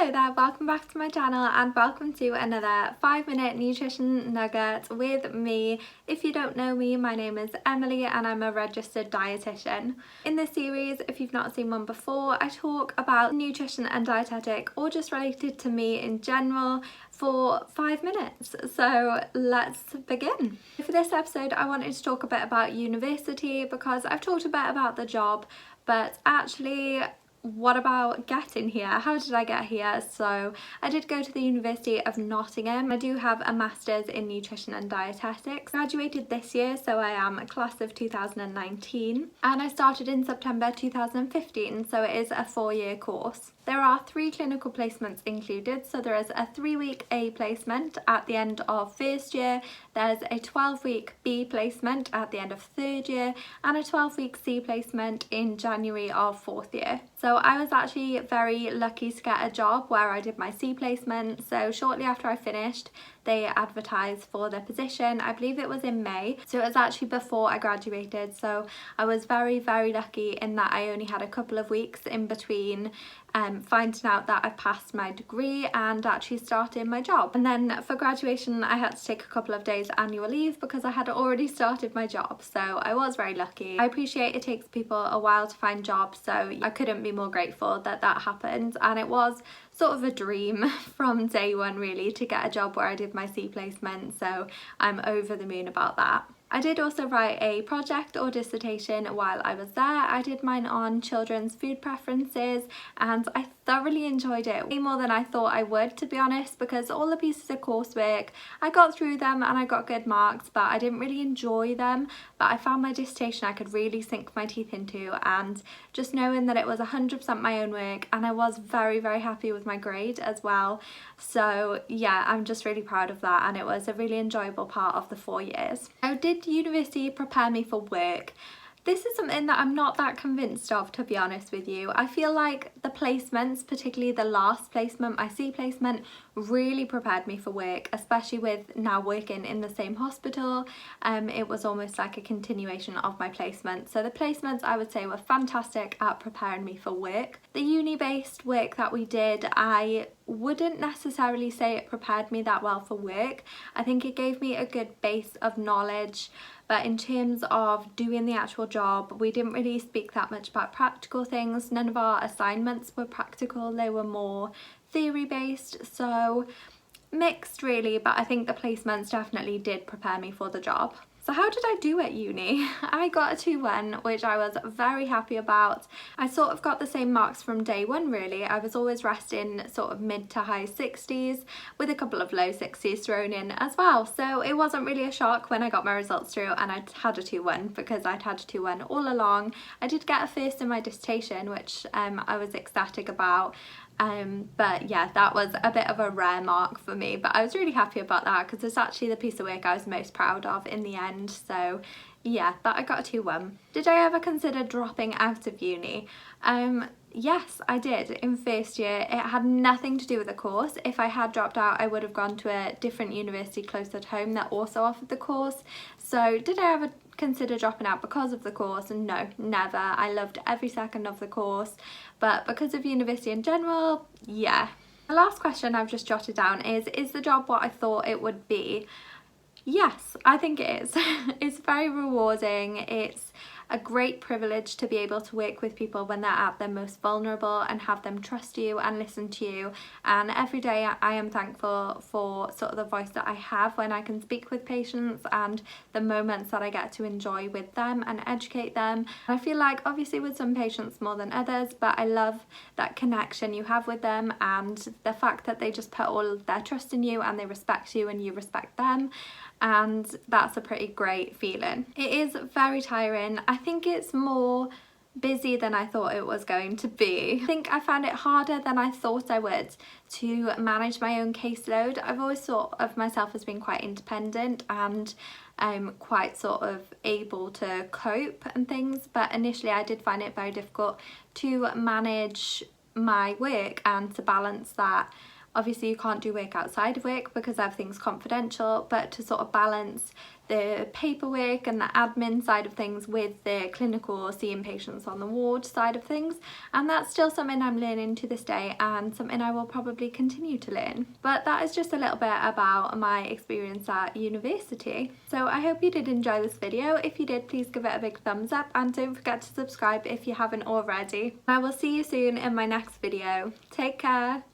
Hello there, welcome back to my channel and welcome to another 5-minute nutrition nugget with me. If you don't know me, my name is Emily and I'm a registered dietitian. In this series, if you've not seen one before, I talk about nutrition and dietetic or just related to me in general for 5 minutes. So let's begin. For this episode, I wanted to talk a bit about university because I've talked a bit about the job, but actually, what about getting here? How did I get here? So I did go to the University of Nottingham. I do have a master's in nutrition and dietetics. Graduated this year, so I am a class of 2019, and I started in September 2015, so it is a 4-year course. There are 3 clinical placements included, so there is a 3-week A placement at the end of first year, there's a 12-week B placement at the end of 3rd year, and a 12-week C placement in January of 4th year. So I was actually very lucky to get a job where I did my C placement, so shortly after I finished, they advertised for the position. I believe it was in May, so it was actually before I graduated, so I was very lucky in that I only had a couple of weeks in between finding out that I passed my degree and actually starting my job. And then for graduation I had to take a couple of days annual leave because I had already started my job, so I was very lucky. I appreciate it takes people a while to find jobs, so I couldn't be more grateful that that happened, and it was sort of a dream from day one really to get a job where I did my C placement, so I'm over the moon about that. I did also write a project or dissertation while I was there. I did mine on children's food preferences and I thoroughly enjoyed it, way more than I thought I would, to be honest, because all the pieces of coursework, I got through them and I got good marks, but I didn't really enjoy them. But I found my dissertation I could really sink my teeth into, and just knowing that it was 100% my own work, and I was very happy with my grade as well. So yeah, I'm just really proud of that, and it was a really enjoyable part of the 4 years. Now, did university prepare me for work? This is something that I'm not that convinced of, to be honest with you. I feel like the placements, particularly the last placement, my C placement, really prepared me for work, especially with now working in the same hospital. It was almost like a continuation of my placement. So the placements, I would say, were fantastic at preparing me for work. The uni-based work that we did, I wouldn't necessarily say it prepared me that well for work. I think it gave me a good base of knowledge, but in terms of doing the actual job, we didn't really speak that much about practical things. None of our assignments were practical, they were more theory based, so mixed really, but I think the placements definitely did prepare me for the job. So how did I do at uni? I got a 2-1, which I was very happy about. I sort of got the same marks from day one really. I was always resting sort of mid to high 60s with a couple of low 60s thrown in as well. So it wasn't really a shock when I got my results through and I'd had a 2-1 because I'd had a 2-1 all along. I did get a first in my dissertation, which I was ecstatic about. But yeah, that was a bit of a rare mark for me, but I was really happy about that because it's actually the piece of work I was most proud of in the end. So yeah, that I got a 2-1. Did I ever consider dropping out of uni? Yes, I did in first year. It had nothing to do with the course. If I had dropped out, I would have gone to a different university closer to home that also offered the course. So did I ever consider dropping out because of the course? No, never. I loved every second of the course, but because of university in general, yeah. The last question I've just jotted down is the job what I thought it would be? Yes, I think it is. It's very rewarding. It's a great privilege to be able to work with people when they're at their most vulnerable and have them trust you and listen to you. And every day I am thankful for sort of the voice that I have when I can speak with patients and the moments that I get to enjoy with them and educate them. I feel like obviously with some patients more than others, but I love that connection you have with them and the fact that they just put all of their trust in you and they respect you and you respect them. And that's a pretty great feeling. It is very tiring. I think it's more busy than I thought it was going to be. I think I found it harder than I thought I would to manage my own caseload. I've always thought of myself as being quite independent and quite sort of able to cope and things, but initially I did find it very difficult to manage my work and to balance that Obviously you can't do work outside of work because everything's confidential, but to sort of balance the paperwork and the admin side of things with the clinical, seeing patients on the ward side of things. And that's still something I'm learning to this day, and something I will probably continue to learn. But that is just a little bit about my experience at university. So I hope you did enjoy this video. If you did, please give it a big thumbs up, and don't forget to subscribe if you haven't already. I will see you soon in my next video. Take care.